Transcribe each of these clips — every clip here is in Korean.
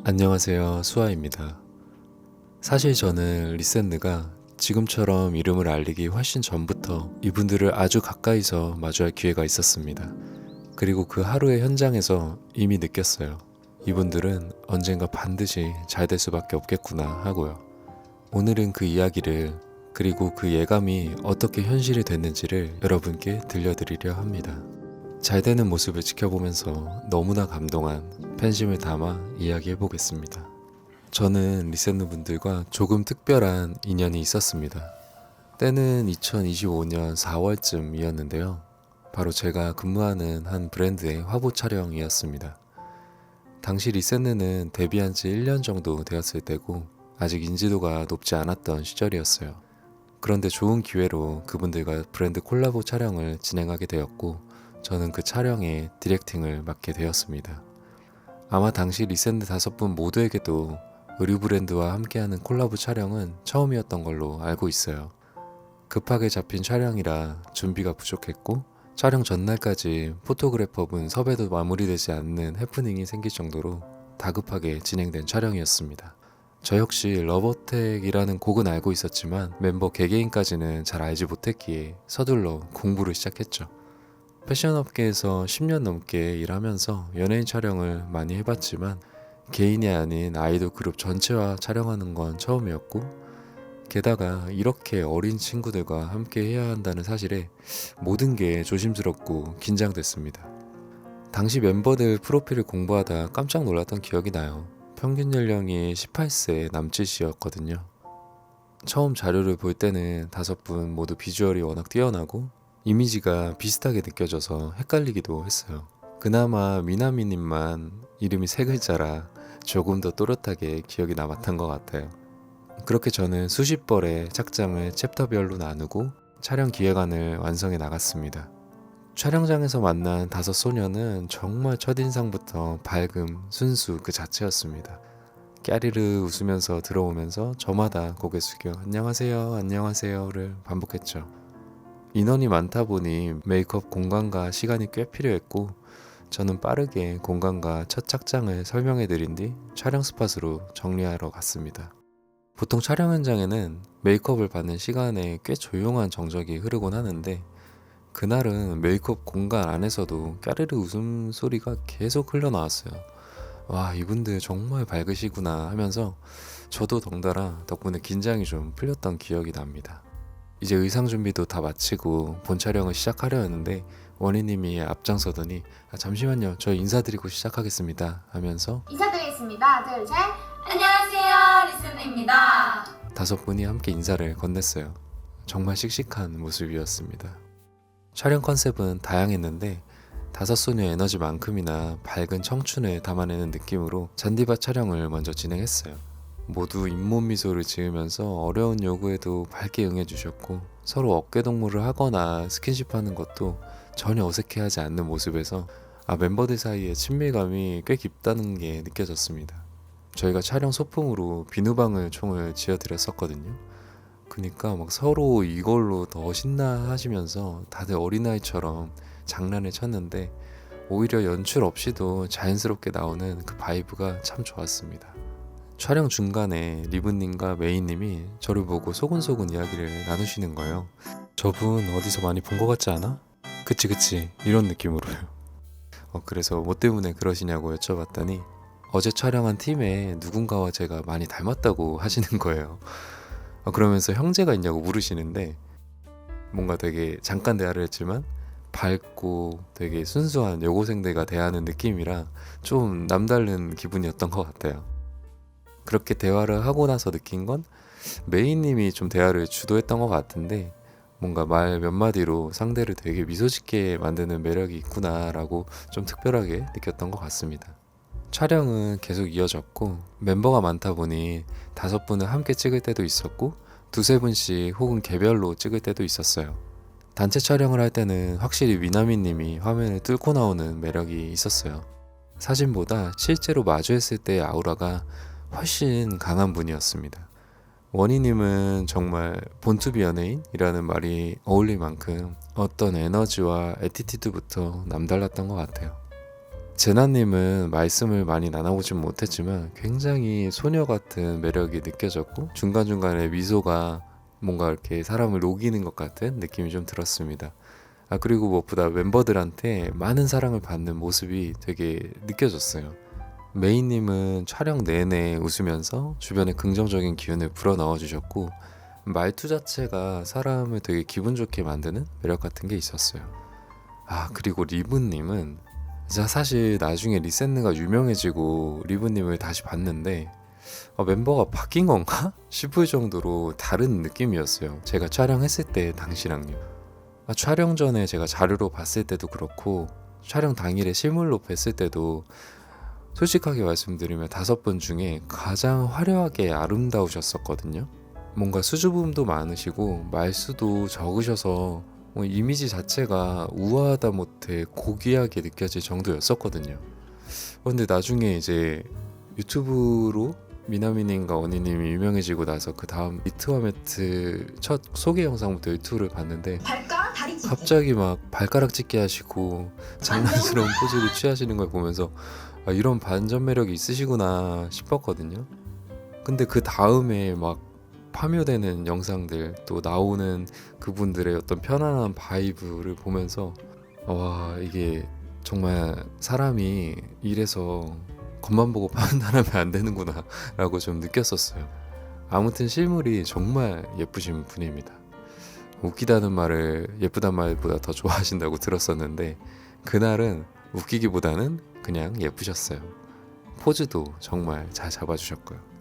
안녕하세요, 수아입니다. 사실 저는 리센느가 지금처럼 이름을 알리기 훨씬 전부터 이분들을 아주 가까이서 마주할 기회가 있었습니다. 그리고 그 하루의 현장에서 이미 느꼈어요. 이분들은 언젠가 반드시 잘 될 수밖에 없겠구나 하고요. 오늘은 그 이야기를 그리고 그 예감이 어떻게 현실이 됐는지를 여러분께 들려드리려 합니다. 잘 되는 모습을 지켜보면서 너무나 감동한 팬심을 담아 이야기해보겠습니다. 저는 리센느 분들과 조금 특별한 인연이 있었습니다. 때는 2025년 4월쯤이었는데요. 바로 제가 근무하는 한 브랜드의 화보 촬영이었습니다. 당시 리센느는 데뷔한 지 1년 정도 되었을 때고 아직 인지도가 높지 않았던 시절이었어요. 그런데 좋은 기회로 그분들과 브랜드 콜라보 촬영을 진행하게 되었고 저는 그 촬영에 디렉팅을 맡게 되었습니다. 아마 당시 리센느 5분 모두에게도 의류 브랜드와 함께하는 콜라보 촬영은 처음이었던 걸로 알고 있어요. 급하게 잡힌 촬영이라 준비가 부족했고 촬영 전날까지 포토그래퍼분 섭외도 마무리되지 않는 해프닝이 생길 정도로 다급하게 진행된 촬영이었습니다. 저 역시 러버텍이라는 곡은 알고 있었지만 멤버 개개인까지는 잘 알지 못했기에 서둘러 공부를 시작했죠. 패션업계에서 10년 넘게 일하면서 연예인 촬영을 많이 해봤지만 개인이 아닌 아이돌 그룹 전체와 촬영하는 건 처음이었고 게다가 이렇게 어린 친구들과 함께 해야 한다는 사실에 모든 게 조심스럽고 긴장됐습니다. 당시 멤버들 프로필을 공부하다 깜짝 놀랐던 기억이 나요. 평균 연령이 18세 남짓이었거든요. 처음 자료를 볼 때는 5분 모두 비주얼이 워낙 뛰어나고 이미지가 비슷하게 느껴져서 헷갈리기도 했어요. 그나마 미나미님만 이름이 3글자라 조금 더 또렷하게 기억이 남았던 것 같아요. 그렇게 저는 수십 벌의 착장을 챕터별로 나누고 촬영 기획안을 완성해 나갔습니다. 촬영장에서 만난 5 소녀는 정말 첫인상부터 밝음, 순수 그 자체였습니다. 까리르 웃으면서 들어오면서 저마다 고개 숙여 안녕하세요, 안녕하세요를 반복했죠. 인원이 많다 보니 메이크업 공간과 시간이 꽤 필요했고 저는 빠르게 공간과 첫 착장을 설명해 드린 뒤 촬영 스팟으로 정리하러 갔습니다. 보통 촬영 현장에는 메이크업을 받는 시간에 꽤 조용한 정적이 흐르곤 하는데 그날은 메이크업 공간 안에서도 까르르 웃음소리가 계속 흘러나왔어요. 와, 이분들 정말 밝으시구나 하면서 저도 덩달아 덕분에 긴장이 좀 풀렸던 기억이 납니다. 이제 의상 준비도 다 마치고 본 촬영을 시작하려 했는데 원희님이 앞장서더니 잠시만요, 저 인사드리고 시작하겠습니다 하면서 인사드리겠습니다. 둘, 셋. 안녕하세요, 리스너입니다. 5분이 함께 인사를 건넸어요. 정말 씩씩한 모습이었습니다. 촬영 컨셉은 다양했는데 5소녀의 에너지만큼이나 밝은 청춘을 담아내는 느낌으로 잔디밭 촬영을 먼저 진행했어요. 모두 잇몸 미소를 지으면서 어려운 요구에도 밝게 응해주셨고 서로 어깨동무를 하거나 스킨십하는 것도 전혀 어색해하지 않는 모습에서 멤버들 사이에 친밀감이 꽤 깊다는 게 느껴졌습니다. 저희가 촬영 소품으로 비누방울 총을 지어드렸었거든요. 그니까 막 서로 이걸로 더 신나 하시면서 다들 어린아이처럼 장난을 쳤는데 오히려 연출 없이도 자연스럽게 나오는 그 바이브가 참 좋았습니다. 촬영 중간에 리브님과 메이님이 저를 보고 소근소근 이야기를 나누시는 거예요. 저분 어디서 많이 본 것 같지 않아? 그치 이런 느낌으로요. 그래서 뭐 때문에 그러시냐고 여쭤봤더니 어제 촬영한 팀에 누군가와 제가 많이 닮았다고 하시는 거예요. 그러면서 형제가 있냐고 물으시는데 뭔가 되게 잠깐 대화를 했지만 밝고 되게 순수한 여고생들과 대하는 느낌이라 좀 남다른 기분이었던 것 같아요. 그렇게 대화를 하고 나서 느낀 건 메이님이 좀 대화를 주도했던 것 같은데 뭔가 말 몇 마디로 상대를 되게 미소 짓게 만드는 매력이 있구나 라고 좀 특별하게 느꼈던 것 같습니다. 촬영은 계속 이어졌고 멤버가 많다 보니 5분을 함께 찍을 때도 있었고 2-3분씩 혹은 개별로 찍을 때도 있었어요. 단체 촬영을 할 때는 확실히 미나미님이 화면을 뚫고 나오는 매력이 있었어요. 사진보다 실제로 마주했을 때의 아우라가 훨씬 강한 분이었습니다. 원희님은 정말 본투비 연예인이라는 말이 어울릴 만큼 어떤 에너지와 애티튜드부터 남달랐던 것 같아요. 제나님은 말씀을 많이 나눠보진 못했지만 굉장히 소녀 같은 매력이 느껴졌고 중간중간에 미소가 뭔가 이렇게 사람을 녹이는 것 같은 느낌이 좀 들었습니다. 그리고 무엇보다 멤버들한테 많은 사랑을 받는 모습이 되게 느껴졌어요. 메이님은 촬영 내내 웃으면서 주변에 긍정적인 기운을 불어넣어 주셨고 말투 자체가 사람을 되게 기분 좋게 만드는 매력 같은 게 있었어요. 그리고 리브님은 사실 나중에 리센느가 유명해지고 리브님을 다시 봤는데 멤버가 바뀐 건가? 싶을 정도로 다른 느낌이었어요. 제가 촬영했을 때 당시랑요. 촬영 전에 제가 자료로 봤을 때도 그렇고 촬영 당일에 실물로 뵀을 때도 솔직하게 말씀드리면 5분 중에 가장 화려하게 아름다우셨었거든요. 뭔가 수줍음도 많으시고 말수도 적으셔서 이미지 자체가 우아하다 못해 고귀하게 느껴질 정도였었거든요. 근데 나중에 이제 유튜브로 미나미님과 언니님이 유명해지고 나서 그 다음 미트와 매트 첫 소개 영상부터 유튜브를 봤는데 발가락 다리 찢기. 갑자기 막 발가락 찢기 하시고 장난스러운 포즈를 취하시는 걸 보면서 이런 반전 매력이 있으시구나 싶었거든요. 근데 그 다음에 막 파묘되는 영상들 또 나오는 그분들의 어떤 편안한 바이브를 보면서 와 이게 정말 사람이 이래서 겉만 보고 판단하면 안 되는구나 라고 좀 느꼈었어요. 아무튼 실물이 정말 예쁘신 분입니다. 웃기다는 말을 예쁘단 말보다 더 좋아하신다고 들었었는데 그날은 웃기기보다는 그냥 예쁘셨어요. 포즈도 정말 잘 잡아주셨고요.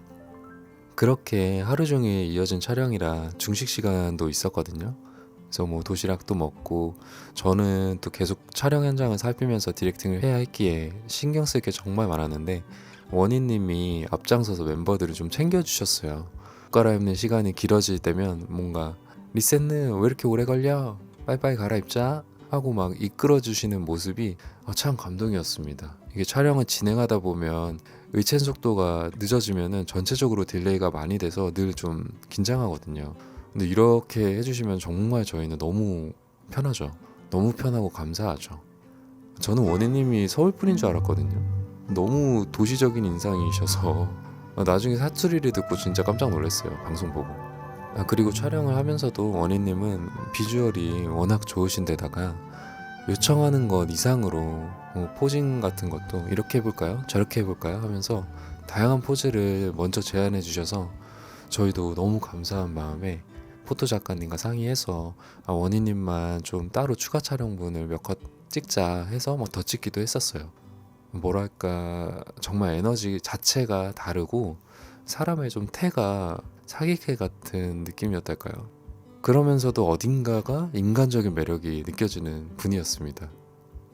그렇게 하루 종일 이어진 촬영이라 중식 시간도 있었거든요. 그래서 뭐 도시락도 먹고 저는 또 계속 촬영 현장을 살피면서 디렉팅을 해야 했기에 신경 쓸 게 정말 많았는데 원희님이 앞장서서 멤버들을 좀 챙겨주셨어요. 옷 갈아입는 시간이 길어질 때면 뭔가 리셋느 왜 이렇게 오래 걸려? 빨리빨리 갈아입자 하고 막 이끌어주시는 모습이 참 감동이었습니다. 이게 촬영을 진행하다 보면 의첸 속도가 늦어지면은 전체적으로 딜레이가 많이 돼서 늘 좀 긴장하거든요. 근데 이렇게 해주시면 정말 저희는 너무 편하죠. 너무 편하고 감사하죠. 저는 원희님이 서울 분인 줄 알았거든요. 너무 도시적인 인상이셔서 나중에 사투리를 듣고 진짜 깜짝 놀랐어요. 방송 보고. 그리고 촬영을 하면서도 원희님은 비주얼이 워낙 좋으신 데다가 요청하는 것 이상으로 포징 같은 것도 이렇게 해볼까요? 저렇게 해볼까요? 하면서 다양한 포즈를 먼저 제안해 주셔서 저희도 너무 감사한 마음에 포토 작가님과 상의해서 원희님만 좀 따로 추가 촬영분을 몇 컷 찍자 해서 더 찍기도 했었어요. 뭐랄까 정말 에너지 자체가 다르고 사람의 좀 태가 사기캐 같은 느낌이었달까요? 그러면서도 어딘가가 인간적인 매력이 느껴지는 분이었습니다.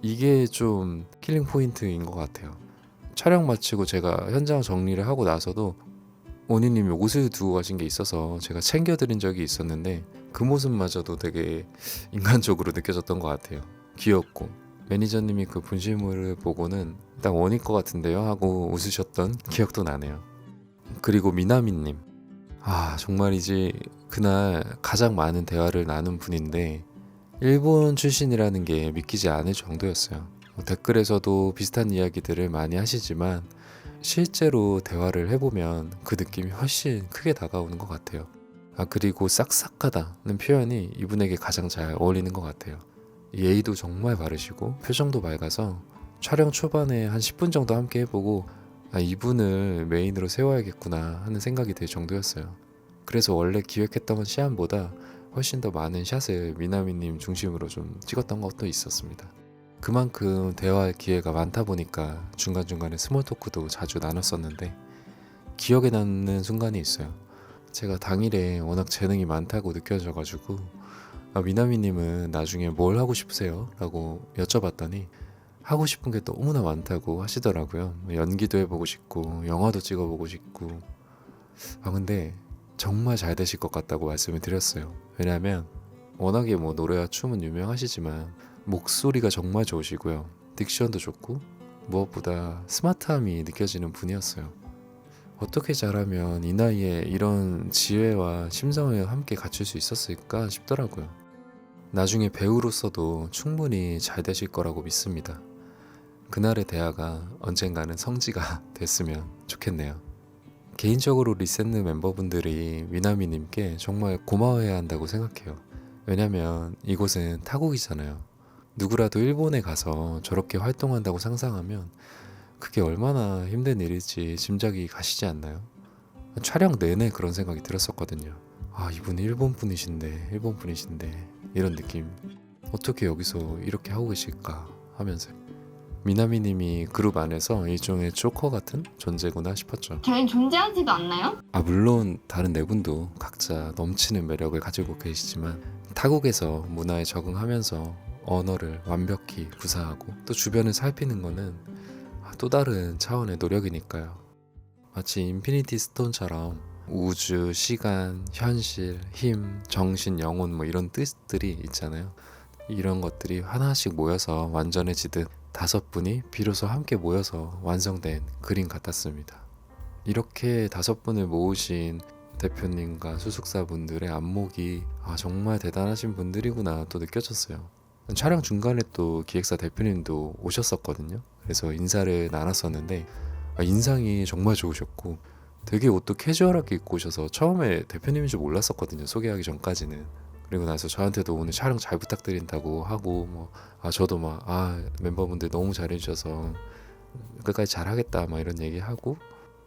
이게 좀 킬링 포인트인 것 같아요. 촬영 마치고 제가 현장 정리를 하고 나서도 원희님이 옷을 두고 가신 게 있어서 제가 챙겨드린 적이 있었는데 그 모습마저도 되게 인간적으로 느껴졌던 것 같아요. 귀엽고 매니저님이 그 분실물을 보고는 딱 원희 것 같은데요 하고 웃으셨던 기억도 나네요. 그리고 미나미님 정말이지 그날 가장 많은 대화를 나눈 분인데 일본 출신이라는 게 믿기지 않을 정도였어요. 댓글에서도 비슷한 이야기들을 많이 하시지만 실제로 대화를 해보면 그 느낌이 훨씬 크게 다가오는 것 같아요. 그리고 싹싹하다는 표현이 이분에게 가장 잘 어울리는 것 같아요. 예의도 정말 바르시고 표정도 밝아서 촬영 초반에 한 10분 정도 함께 해보고 이분을 메인으로 세워야겠구나 하는 생각이 들 정도였어요. 그래서 원래 기획했던 시안보다 훨씬 더 많은 샷을 미나미님 중심으로 좀 찍었던 것도 있었습니다. 그만큼 대화할 기회가 많다 보니까 중간중간에 스몰 토크도 자주 나눴었는데 기억에 남는 순간이 있어요. 제가 당일에 워낙 재능이 많다고 느껴져가지고 미나미님은 나중에 뭘 하고 싶으세요? 라고 여쭤봤더니 하고 싶은 게 너무나 많다고 하시더라고요. 연기도 해보고 싶고 영화도 찍어보고 싶고 근데 정말 잘 되실 것 같다고 말씀을 드렸어요. 왜냐하면 워낙에 뭐 노래와 춤은 유명하시지만 목소리가 정말 좋으시고요. 딕션도 좋고 무엇보다 스마트함이 느껴지는 분이었어요. 어떻게 잘하면 이 나이에 이런 지혜와 심성을 함께 갖출 수 있었을까 싶더라고요. 나중에 배우로서도 충분히 잘 되실 거라고 믿습니다. 그날의 대화가 언젠가는 성지가 됐으면 좋겠네요. 개인적으로 리셋느 멤버분들이 미나미님께 정말 고마워해야 한다고 생각해요. 왜냐면 이곳은 타국이잖아요. 누구라도 일본에 가서 저렇게 활동한다고 상상하면 그게 얼마나 힘든 일일지 짐작이 가시지 않나요? 촬영 내내 그런 생각이 들었었거든요. 아, 이분 일본 분이신데 이런 느낌. 어떻게 여기서 이렇게 하고 계실까 하면서 미나미님이 그룹 안에서 일종의 조커 같은 존재구나 싶었죠. 저희는 존재하지도 않나요? 물론 다른 네 분도 각자 넘치는 매력을 가지고 계시지만 타국에서 문화에 적응하면서 언어를 완벽히 구사하고 또 주변을 살피는 거는 또 다른 차원의 노력이니까요. 마치 인피니티 스톤처럼 우주, 시간, 현실, 힘, 정신, 영혼 뭐 이런 뜻들이 있잖아요. 이런 것들이 하나씩 모여서 완전해지듯 5분이 비로소 함께 모여서 완성된 그림 같았습니다. 이렇게 5분을 모으신 대표님과 수숙사분들의 안목이 정말 대단하신 분들이구나 또 느껴졌어요. 촬영 중간에 또 기획사 대표님도 오셨었거든요. 그래서 인사를 나눴었는데 인상이 정말 좋으셨고 되게 옷도 캐주얼하게 입고 오셔서 처음에 대표님인 줄 몰랐었거든요. 소개하기 전까지는. 그리고 나서 저한테도 오늘 촬영 잘 부탁드린다고 하고 저도 멤버분들 너무 잘해주셔서 끝까지 잘하겠다 이런 얘기하고,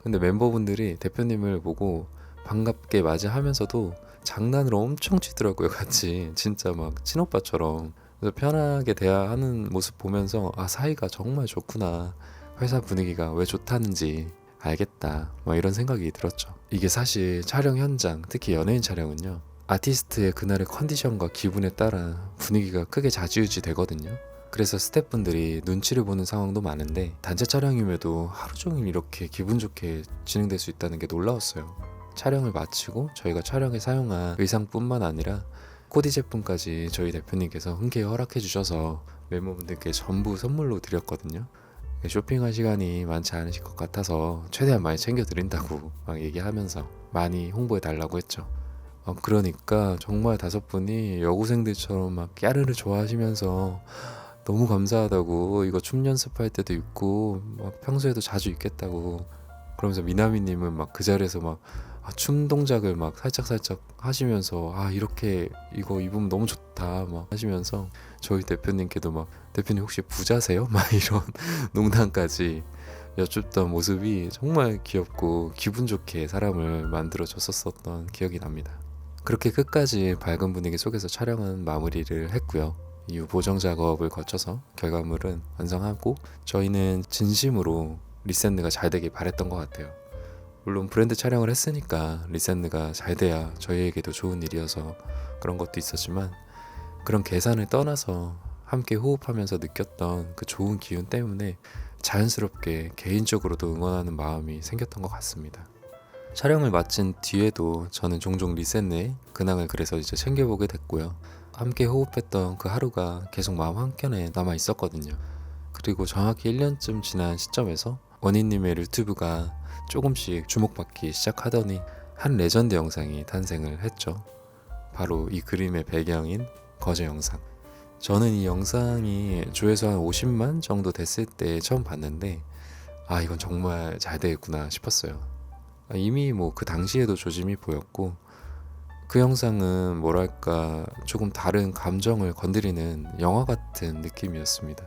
근데 멤버분들이 대표님을 보고 반갑게 맞이하면서도 장난으로 엄청 치더라고요. 같이 진짜 막 친오빠처럼. 그래서 편하게 대화하는 모습 보면서 사이가 정말 좋구나, 회사 분위기가 왜 좋다는지 알겠다 이런 생각이 들었죠. 이게 사실 촬영 현장, 특히 연예인 촬영은요, 아티스트의 그날의 컨디션과 기분에 따라 분위기가 크게 좌지우지 되거든요. 그래서 스태프분들이 눈치를 보는 상황도 많은데 단체 촬영임에도 하루 종일 이렇게 기분 좋게 진행될 수 있다는 게 놀라웠어요. 촬영을 마치고 저희가 촬영에 사용한 의상뿐만 아니라 코디 제품까지 저희 대표님께서 흔쾌히 허락해 주셔서 멤버분들께 전부 선물로 드렸거든요. 쇼핑할 시간이 많지 않으실 것 같아서 최대한 많이 챙겨드린다고 얘기하면서 많이 홍보해 달라고 했죠. 그러니까 정말 5분이 여고생들처럼 깨르르 좋아하시면서 너무 감사하다고, 이거 춤 연습할 때도 입고 평소에도 자주 입겠다고 그러면서 미나미님은 그 자리에서 춤 동작을 살짝살짝 하시면서 이렇게 이거 입으면 너무 좋다 하시면서 저희 대표님께도 대표님 혹시 부자세요? 이런 농담까지 여쭙던 모습이 정말 귀엽고 기분 좋게 사람을 만들어줬었던 기억이 납니다. 그렇게 끝까지 밝은 분위기 속에서 촬영은 마무리를 했고요. 이후 보정 작업을 거쳐서 결과물은 완성하고 저희는 진심으로 리셋느가 잘 되길 바랬던 것 같아요. 물론 브랜드 촬영을 했으니까 리셋느가 잘 돼야 저희에게도 좋은 일이어서 그런 것도 있었지만, 그런 계산을 떠나서 함께 호흡하면서 느꼈던 그 좋은 기운 때문에 자연스럽게 개인적으로도 응원하는 마음이 생겼던 것 같습니다. 촬영을 마친 뒤에도 저는 종종 리셋느의 근황을 그래서 이제 챙겨보게 됐고요. 함께 호흡했던 그 하루가 계속 마음 한켠에 남아 있었거든요. 그리고 정확히 1년쯤 지난 시점에서 원희님의 유튜브가 조금씩 주목받기 시작하더니 한 레전드 영상이 탄생을 했죠. 바로 이 그림의 배경인 거제 영상. 저는 이 영상이 조회수 한 50만 정도 됐을 때 처음 봤는데 이건 정말 잘 되겠구나 싶었어요. 이미 그 당시에도 조짐이 보였고, 그 영상은 뭐랄까 조금 다른 감정을 건드리는 영화 같은 느낌이었습니다.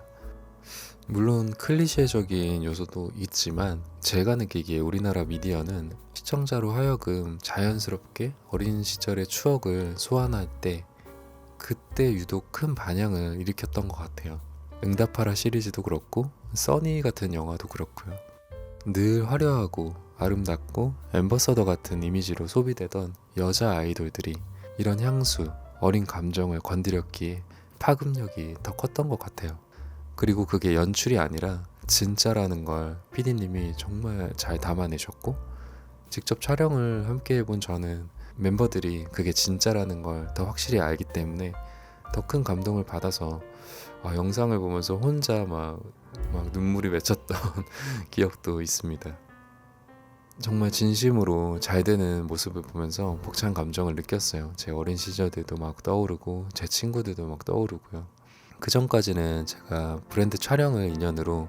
물론 클리셰적인 요소도 있지만 제가 느끼기에 우리나라 미디어는 시청자로 하여금 자연스럽게 어린 시절의 추억을 소환할 때 그때 유독 큰 반향을 일으켰던 것 같아요. 응답하라 시리즈도 그렇고 써니 같은 영화도 그렇고요. 늘 화려하고 아름답고 앰버서더 같은 이미지로 소비되던 여자 아이돌들이 이런 향수, 어린 감정을 건드렸기에 파급력이 더 컸던 것 같아요. 그리고 그게 연출이 아니라 진짜라는 걸 PD님이 정말 잘 담아내셨고, 직접 촬영을 함께 해본 저는 멤버들이 그게 진짜라는 걸 더 확실히 알기 때문에 더 큰 감동을 받아서 영상을 보면서 혼자 막 눈물이 맺혔던 기억도 있습니다. 정말 진심으로 잘 되는 모습을 보면서 벅찬 감정을 느꼈어요. 제 어린 시절들도 막 떠오르고 제 친구들도 막 떠오르고요. 그 전까지는 제가 브랜드 촬영을 인연으로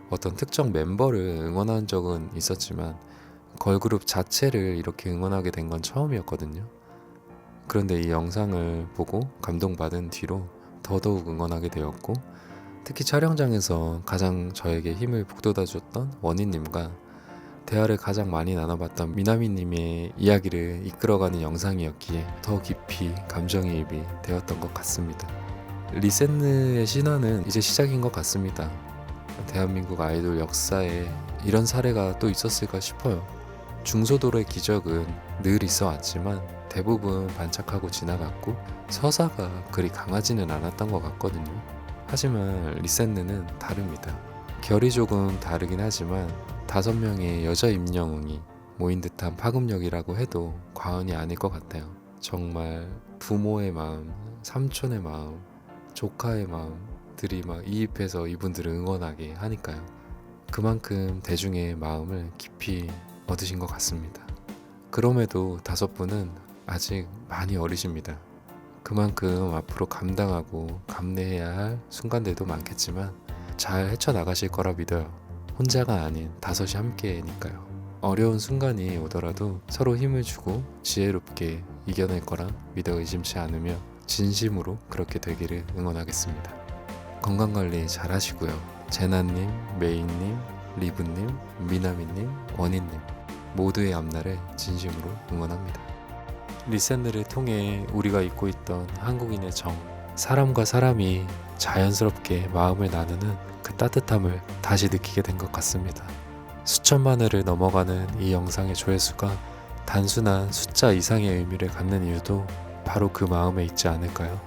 어떤 특정 멤버를 응원한 적은 있었지만 걸그룹 자체를 이렇게 응원하게 된 건 처음이었거든요. 그런데 이 영상을 보고 감동받은 뒤로 더더욱 응원하게 되었고, 특히 촬영장에서 가장 저에게 힘을 북돋아줬던 원희님과 대화를 가장 많이 나눠봤던 미나미님의 이야기를 이끌어가는 영상이었기에 더 깊이 감정이입이 되었던 것 같습니다. 리센느의 신화는 이제 시작인 것 같습니다. 대한민국 아이돌 역사에 이런 사례가 또 있었을까 싶어요. 중소도의 기적은 늘 있어 왔지만 대부분 반짝하고 지나갔고 서사가 그리 강하지는 않았던 것 같거든요. 하지만 리센느는 다릅니다. 결이 조금 다르긴 하지만 5명의 여자 임영웅이 모인 듯한 파급력이라고 해도 과언이 아닐 것 같아요. 정말 부모의 마음, 삼촌의 마음, 조카의 마음들이 막 이입해서 이분들을 응원하게 하니까요. 그만큼 대중의 마음을 깊이 얻으신 것 같습니다. 그럼에도 5분은 아직 많이 어리십니다. 그만큼 앞으로 감당하고 감내해야 할 순간들도 많겠지만 잘 헤쳐나가실 거라 믿어요. 혼자가 아닌 5이 함께니까요. 어려운 순간이 오더라도 서로 힘을 주고 지혜롭게 이겨낼 거라 믿어 의심치 않으며 진심으로 그렇게 되기를 응원하겠습니다. 건강관리 잘 하시고요. 제나님, 메인님, 리브님, 미나미님, 원희님 모두의 앞날을 진심으로 응원합니다. 리센느를 통해 우리가 잊고 있던 한국인의 정, 사람과 사람이 자연스럽게 마음을 나누는 그 따뜻함을 다시 느끼게 된 것 같습니다. 수천만회를 넘어가는 이 영상의 조회수가 단순한 숫자 이상의 의미를 갖는 이유도 바로 그 마음에 있지 않을까요?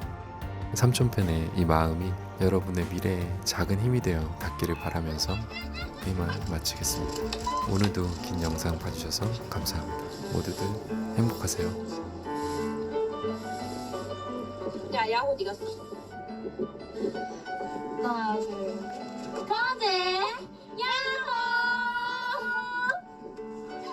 삼촌팬의 이 마음이 여러분의 미래에 작은 힘이 되어 닿기를 바라면서 이만 마치겠습니다. 오늘도 긴 영상 봐주셔서 감사합니다. 모두들 행복하세요. 야, 야호 네가 써. 하나, 둘. 강아지!